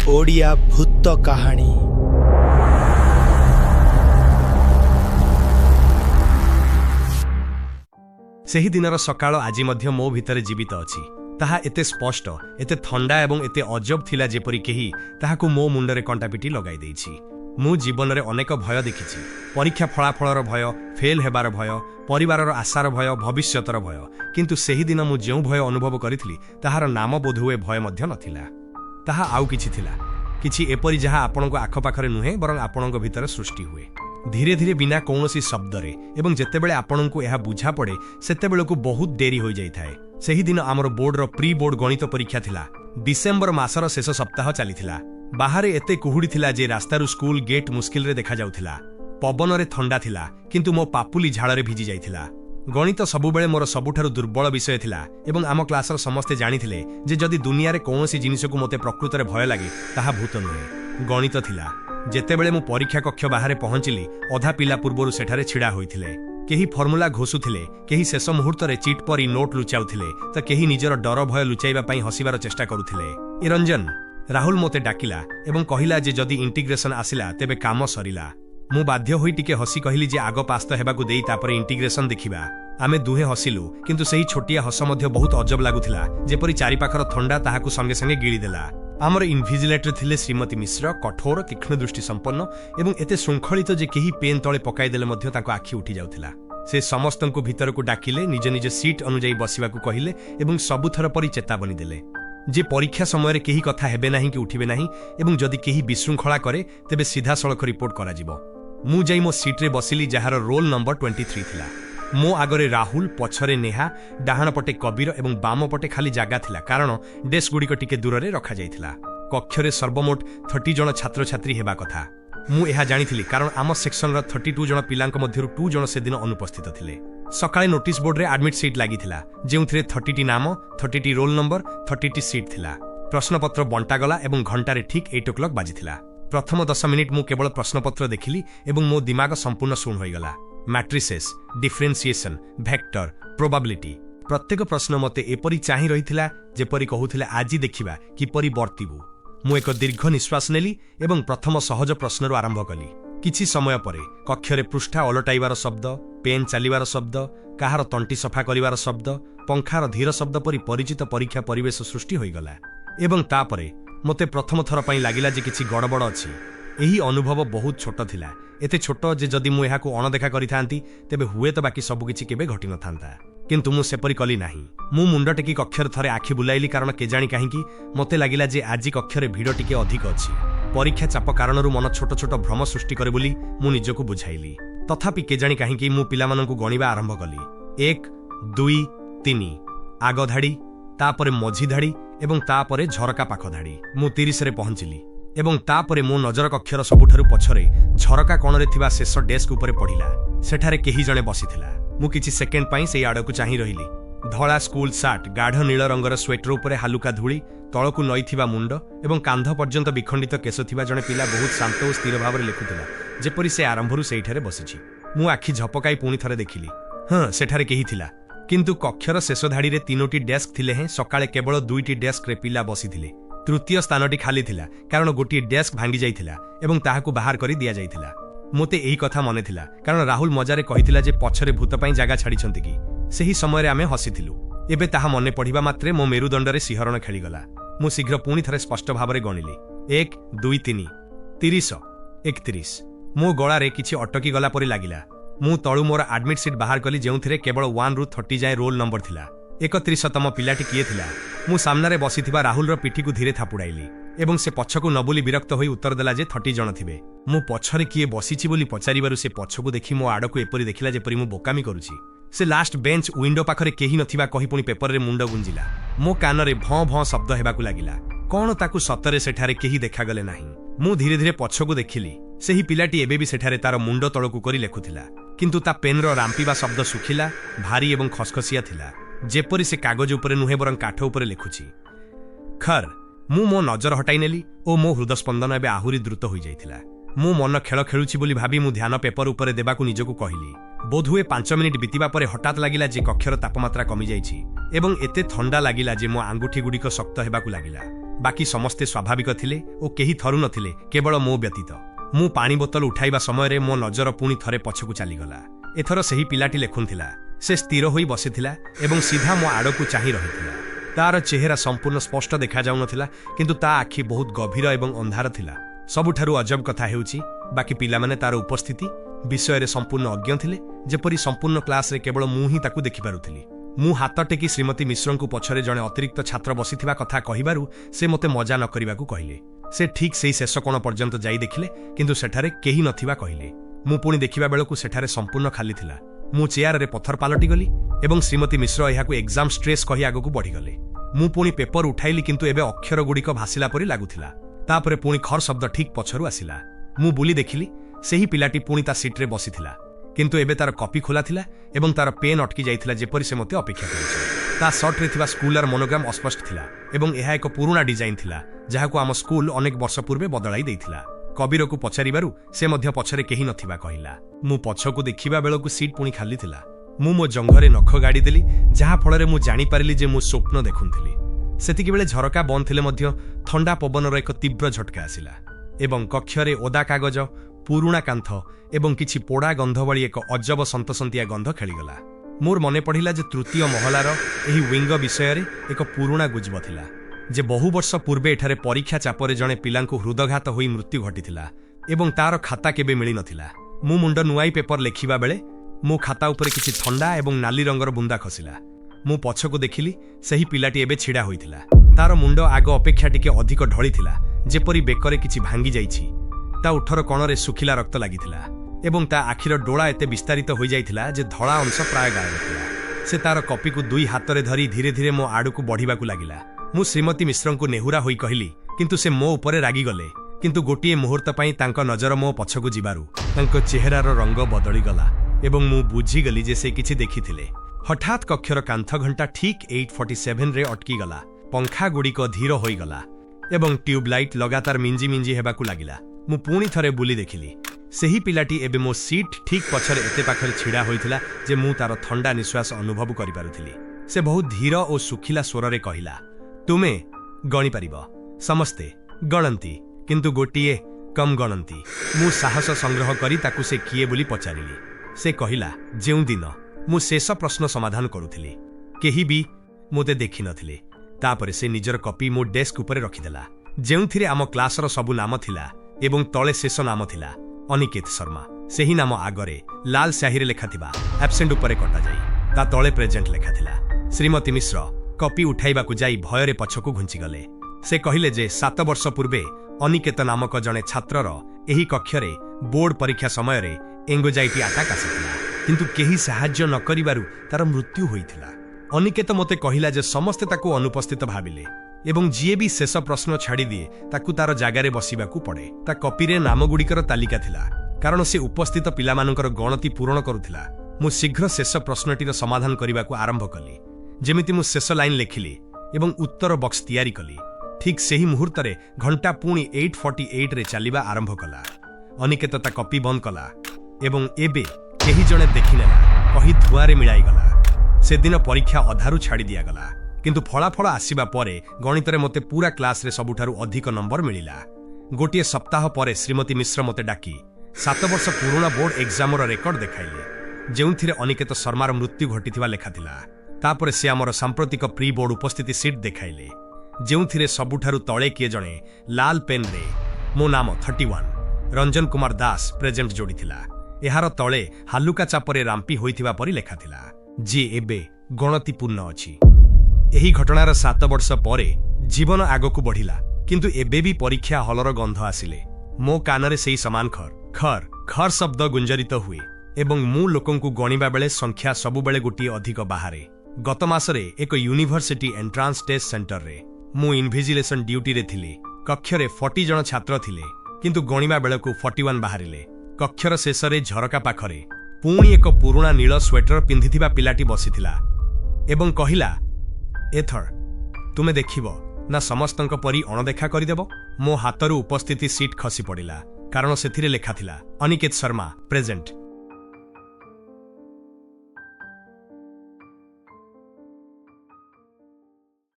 ओडिया भूत कहानी। सेही दिनर सकाळ आज मध्य मो भितर जीवित अछि। ताहा एते स्पष्ट, एते थंडा एवं एते अजब थिला जेपरि केही ताहाकु मो मुंडरे कंटापिटी लगाई देइछि। मु जीवन रे अनेक भय देखिछि। परीक्षा फलाफलर भय, फेल हेबार भय, परिवारर आशार भय, भविष्यतर भय। किंतु सेही दिन मु जेउ भय अनुभव करिथिली ताहार नाम बोधुए भय मध्य नथिला। ताहा आउ किछि थिला, किछि एपरि जहा आपणको आखपाखरे नुहे बरं आपणको भितर सृष्टि हुए धीरे धीरे बिना कौनसी शब्दरे। एवं जेतेबेले आपणको एहा बुझा पड़े सेतेबेलको बहुत देरी होई जाई थाए। सेही दिन आमर बोर्डर प्री बोर्ड गणित परीक्षा थिला। डिसेंबर मासर शेष सप्ताह चलीथिला। बाहरे एते कुहुडी थिला जे रास्तारु स्कूल गेट मुस्किल रे देखा जाउथिला। पवन रे ठंडा थिला, किंतु मो पापुली झाड़े भिजी जाइथिला। गणित सबुबेले मोर सबुठारु दुर्बल विषय थिला एवं आम क्लासर समस्ते जानिथिले जे जदि दुनिया रे कौनसी जिनिसकु मते प्रकृତରେ भय लागे ताहा भूत नुहे, गणित थिला। जेतेबेले मु परीक्षा कक्ष बाहरे पहुंचिली अधा पिला पूर्वरु सेठारे छिड़ा होइथिले। केही फर्मुला घोषुथिले, केही शेष मुहूर्त रे चिट परी नोट लुचाउथिले, त केही निजर डर भय लुचाइबा पई हसिबार चेष्टा करुथिले। निरंजन राहुल मोते डाकिला एवं कहिला जे जदि इंटीग्रेशन आसिला तेबे काम सरिला। मु बाध्य होई टिके हसी कहिली जे आगो पास तो हेबाकु देई तापरे इंटीग्रेशन देखिबा। आमे दुहे हसिलु, किंतु सेही छोटिया हस मध्य बहुत अजब लागुथिला, जेपरि चारि पाखर थंडा ताहाकु संगे संगे गिळी देला। आमर इन्विजिलेटर थिले श्रीमती मिश्र, कठोर तीक्ष्ण दृष्टि संपन्न एवं एते श्रृंखलित जे केही पेन तळे पकाई देले मध्य ताको आखि उठी जाउथिला। से समस्तंकु भितरकु डाकिले, निज निज सीट अनुଯାयी बसिबाकु कहिले एवं सबुथर परि चेतावनी देले जे परीक्षा समय केही कथा हेबे नाही कि उठिबे नाही एवं जदि केही विशृंखला करे तेबे सीधा सड़क रिपोर्ट करा जिवो। मु जाई मो सीट रे बसिली जहार रोल नंबर 23 थिला। मो आगरे राहुल, पछरे नेहा, डाहाण पटे कबीर एवं बाम पटे खाली जागा थिला, कारण डेस्क गुड़िक टिके दूर रे रखा जाइथिला। कक्षरे सर्वमोट 30 जन छात्र छात्री हेबा कथा। मु एहा जानिथिली कारण आम सेक्शन रा 32 जन पिलांक मध्यरु 2 जन से दिन अनुपस्थित थिले। सकाळे नोटिस बोर्ड रे एडमिट सीट लागिथिला, जेउथिरे 30 नाम, 30 रोल नंबर, 30 सीट थिला। प्रश्नपत्र बंटा गला एवं घंटारे ठीक 8 o'clock बाजिथिला। प्रथम 10 मिनिट मु केवल प्रश्नपत्र देखिली एवं मो दिमाग संपूर्ण शून्य होइगला। मैट्रिसेस, डिफरेंशिएशन, वेक्टर, प्रोबेबिलिटी प्रत्येक प्रश्न मते एपरि चाहि रहिथिला जेपरि कहुथिले आजि देखिबा किपरि वर्तिबु। मु एक दीर्घ निश्वास नेली एवं प्रथम सहज प्रश्नरु आरंभ कली। किछि समय परे कक्षरे पृष्ठा ओलटाइबार शब्द, पेन चालिबार शब्द, काहार तंटी सफा करिबार शब्द, पंखार धीर शब्द परि परिचित परीक्षा परिवेश सृष्टि होइगला। एवं तापरे मते प्रथम थर पई लागिला जे किछि गड़बड़ अछि। एही अनुभव बहुत छोट थिला, एते छोट जे जदि मु एहाकु अणदेखा करिथांती तेबे हुए तो बाकी सब किछि केबे घटि नथांता। किंतु मु सेपरि कली नाही। मु मुंड टेकी कक्षर थरे आखि बुलाइली, कारण केजाणी काहींकी मते लागिला जे आजि कक्षरे भिड़ टिके अधिक अछि। परीक्षा चाप कारणरु मन छोट छोट भ्रम सृष्टि करे बोली मु निजको बुझाइली। तथापि केजाणी काहींकी मु पिलामानंकु गणिबा आरंभ कली। 1 2 3 आग धाड़ी, तापरे मझी धाड़ी एवं तापरे झरका पाख धाड़ी। मु 30 रे पहुंचिली एवं तापरे मो नजर कक्षर सबुठारु पछरे झरका कोणरे थिबा शेष डेस्क उपरे पड़िला। सेठारे केही जणे बसिथिला। मु किछि सेकेंड पई सेई आडकु चाहि रहिली। धळा स्कूल शार्ट, गाढ़ नील रंगर स्वेटर उपरे हालुका धूली, तळकु नईथिबा मुंड एवं कांध पर्यंत विखंडित केश थिबा जणे पिला बहुत शांत और स्थिर भावरे लेखुथिला, जेपरि से आरंभरु सेइठारे बसिछि। मु आखि झपकाई पुणी थरे देखिली। हां, सेठारे केही थिला, किंतु कक्षर शेष धाड़ी रे 3टी डेस्क थिले हें सकाळे केवल 2टी डेस्क रे पिला बसिथिले। तृतीय स्थानटी खाली थिला, कारण गोटी डेस्क भांगी जाइथिला एवं ताहाकु बाहर करि दिया जाइथिला। मोते एही कथा मने थिला, कारण राहुल मजारे कहिथिला जे पछरे भूत पई जागा छाडिछंती कि। सेही समय रे आमे हसिथिलु। एबे ताहा मने पढिबा मात्रे मो मेरुदंडरे सिहरण खेलिगला। मु शीघ्र पुणी थरे स्पष्ट भावरे गणिली। 1 2 3 30 31। मो गळारे किछि अटकी गला परि लागिला। मु तळु मोर एडमिट सीट बाहर कली, जेउथिरे केवल 1 रु 30 जाय रोल नंबर थिला। 31तम पिलाटी किए थिला? मु सामनारे बसिथिबा राहुल रो पिठीकु धीरे थापुडाइली एवं से पछकु नबुली विरक्त होई उत्तर देला जे 30 जण थिबे। मु पछरे किए बसिछि बोली पचारिबारु से पछकु देखि मो आडकु एपरि देखिला जेपरि मु बोकामी करूछि। से लास्ट बेंच विंडो पाखरे केही नथिबा कहि पुणी पेपर रे मुंड गुंजिला। मो कानरे भं भं शब्द हेबाकु लागिला। कोन ताकु सतरे सेठारे केही देखागले नाही। मु धीरे धीरे पछकु देखिली। सेही पिलाटी एबे भी सेठारे तार मुंड तळकु करी लेखुथिला, किंतु ता पेन रो रांपिबा शब्द सुखिला, भारी एवं खसखसिया थिला, जेपरि से कागज उपरे नुहे बरं काठ उपरे लेखुछि। खर मु मो नजर हटाई नेली ओ मो हृदय स्पंदन एबे आहुरी द्रुत होई जाइथिला। मु मन खेल खेलुछि बोली भाबी मु ध्यान पेपर उपरे देबाकु निजको कहिली। बोधुए 5 मिनिट बीतिबा परे हठात लागिला जे कक्षर तापमात्रा कमी जाइछि एवं एते ठंडा लागिला जे मो आंगुठी गुडीक शक्त हेबाकु लागिला। बाकी समस्ते स्वाभाविक थिले ओ केही थरु नथिले केवल मो व्यतीत। मु पानी बोतल उठाइबा समय मो नजर पुणी थरे पछकु चलीगला। एथर सही पिलाटी लेखुनथिला। से स्थिर होई बसिथिला एवं सीधा मो आड़कु चाही रहिथिला। तार चेहरा संपूर्ण स्पष्ट देखा जाउ नथिला, किंतु ता आखि बहुत गभीर एवं अंधार थिला। सबुठारु अजब कथा हेउची बाकी पिला माने तार उपस्थिति विषय रे संपूर्ण अज्ञ थिले, जेपरि संपूर्ण क्लास रे केवल मु ही ताकु देखि पारुथिली। मु हाथ टेकी श्रीमती मिश्रंकु पछरे जणे अतिरिक्त छात्र बसिथिबा कथा कहिबारु से मते मजा न करिबाकु कहिले। से ठीक सेही शेष कोण पर्यंत जाई देखिले, किंतु सेठारे केही नथिबा कहिले। मु पुणी देखिबा बेलकु सेठारे संपूर्ण खाली थिला। मु चेयर रे पत्थर पालटी गली एवं श्रीमती मिश्र एहाकु एग्जाम स्ट्रेस कहि आगकु बढ़ी गले। मु पुणी पेपर उठाइली, किंतु एबे अक्षर गुड़िक भासिला परि लागुथिला। तापरे पुणी खर शब्द ठीक पछरु आसिला। मु बुली देखिली सेही पिलाटी पुणी ता सीट रे बसिथिला, किंतु एबे तार कॉपी खोला थिला एवं तार पेन अटकी जाइथिला, जेपरि से मते अपेक्षा करिछि। ता शर्ट रे थिबा स्कूलर मोनोग्राम अस्पष्ट थिला एवं एहा एक पुराना डिजाइन थिला, जाहाकु आम स्कूल अनेक वर्ष पूर्वे बदलाई देइथिला। कबीरकु पचारिबारु से मध्य पछरे केही नथिबा कहिला। मु पछकु देखिबा बेलकु सीट पुणी खाली थिला। मु मो जंघरे नख गाड़ी देली, जहा फଳରେ मु जानि पारिली जे मु स्वप्न देखुनथिली। सेतिकी बेले झरका बंद थिले मध्य ठंडा पवनर एक तीव्र झटका आसिला एवं कक्षरे ओदा कागज, पुरुणा कांथ एवं किछि पोड़ा गंध भଳି एक अजब सन्तसंतिया गंध खेलीगला। मोर मने पड़िला जे तृतीय महलार एही विंग विषय रे एक पुरुणा गुजब थिला, जे बहु वर्ष पूर्वे एठारे परीक्षा चापरे जणे पिलांकु हृदघात होई मृत्यु घटिथिला एवं तार खाता केबे मिली नथिला। मु मुंड नुआई पेपर लेखिबा बेले मो खाता उपरे किछि ठंडा एवं नाली रंगर बुंदा खसिला। मु पछकु देखिली सही पिलाटी एबे छिड़ा होइथिला। तार मुंड आग अपेक्षा टिके अधिक ढळी थिला, जेपरि बेकरे किछि भांगी जाइछि। ता उठर कणरे सुखिला रक्त लागिथिला एवं ता आखिर डोळा एते विस्तारित होई जाइथिला जे धळा अंश प्राय गायब थिला। से तार कॉपी को दुई हातरे धरी धीरे धीरे मो आडकु बढ़िबाकु लागिला। मु श्रीमती मिश्रंकु नेहुरा होई कहिली, किंतु से मो उपरे रागी गले। किंतु गोटिए मुहूर्त पई तांको नजर मो पछकु जिबारु तांको चेहरार रंग बदली गला एवं मु बुझी गली जे से किछि देखिथिले। हठात कक्षर कांथ घंटा ठीक 8:47 रे अटकी गला। पंखा गुड़िक धीर होई गला एवं ट्यूबलाइट लगातार मिंजी मिंजी हेबाकु लागिला। मु पुणी थरे बुली देखिली सेही पिलाटी एबे मो सीट ठीक पछरे एते पाखरे छिड़ा होइथिला जे मु तार ठंडा निश्वास अनुभव करि पारुथिली। से बहुत धीर और सुखिला स्वर रे कहिला, तुमे गणी पारिबो, समस्ते गणंती किंतु गोटिए कम गणंती। मु साहस संग्रह करी ताकु से किए बोली पचारिली। से कहिला, जेउ दिन मु शेष प्रश्न समाधान करुथिली केही भी मोते देखि नथिले। तापरे से निजर कॉपी मो डेस्क उपरे रखिदेला, जेउथिरे आम क्लासर सबु नाम थिला एवं तले शेष नाम थिला अनिकेत शर्मा। सेही नाम आगरे लाल स्याही रे लेखा थिबा एब्सेंट उपरे कटा जाई ता तले प्रेजेंट लेखा थिला। श्रीमती मिश्र कॉपी उठाइबाकु जाई भयरे पछकु घुंची गले। से कहिले जे 7 वर्ष पूर्वे अनिकेत नामक जणे छात्रर एही कक्षरे बोर्ड परीक्षा समय रे एंगोजाइटी अटैक आसिथिला, किंतु केही सहाय्य न करिबारु तार मृत्यु होइथिला। अनिकेत मते कहिला जे समस्ते ताकु अनुपस्थित भाबिले एवं जीए भी शेष प्रश्न छाड़ी दिए ताकु तार जगारे बसिबाकु पड़े। ता कॉपी रे नाम गुड़िकर तालिका थिला, कारण से उपस्थित पिलामानकर गणति पूरण करुथिला। मु शीघ्र शेष प्रश्नटीर समाधान करिबाकु आरंभ कली। जेमिति मु शेष लाइन लेखिली एवं उत्तर बक्स तैयारी कली। ठीक सेही मुहूर्त रे घंटा पुणी 8:48 रे चलिबा आरंभ कला। अनिकेत ता कॉपी बंद कला एवं एबे केही जणे देखिनेला कही धुआरे मिलाई गला। से दिन परीक्षा अधारु छाड़ी दिया गला, किंतु फलाफल आसीबा परे गणित रे मते पूरा क्लास रे सबुठारु अधिक नंबर मिलिला। गोटिए सप्ताह परे श्रीमती मिश्र मते डाकी 7 वर्ष पुराना बोर्ड एग्जाम रो रेकर्ड देखाइले, जेउथिरे अनिकेत शर्मार मृत्यु घटिथिबा लेखा थिला। तापरे से हमर सांप्रतिक प्री बोर्ड उपस्थिति सीट देखाइले, जेउथिरे सबुठारु तळे किए जणे लाल पेन रे मो नाम 31 रंजन कुमार दास प्रेजेंट जोड़ीथिला। एहार तळे हालुका चापरे राम्पी होइथिबा परि लेखा थिला, जे एबे गणतिपूर्ण अछि। एही घटनार 7 वर्ष परे जीवन आगकु बढ़िला, किंतु एबे भी परीक्षा हलर गंध आसिले मो कानरे सेही समान खर खर खर शब्द गुंजरित हुए एवं मु लोकंकु गणिबा बेले संख्या सबु बेले गोटी अधिक बाहारे। गत मासरे एक यूनिवर्सिटी एंट्रांस टेस्ट सेंटर रे मु इन्विजिलेशन ड्यूटी रे थिली। कक्षरे 40 जण छात्र थिले, किंतु गणिबा बेलकु 41 बाहरिले। कक्षर शेषरे झरका पाखरे पुणी एक पुराना नील स्वेटर पिंधिथिबा पिलाटी बसिथिला एवं कहिला, एथर तुमे देखिबो ना समस्तंक परी अणदेखा करिदेबो। मो हातरु उपस्थिति सीट खसी पड़िला, कारण सेथिरे लेखा थिला अनिकेत शर्मा प्रेजेंट।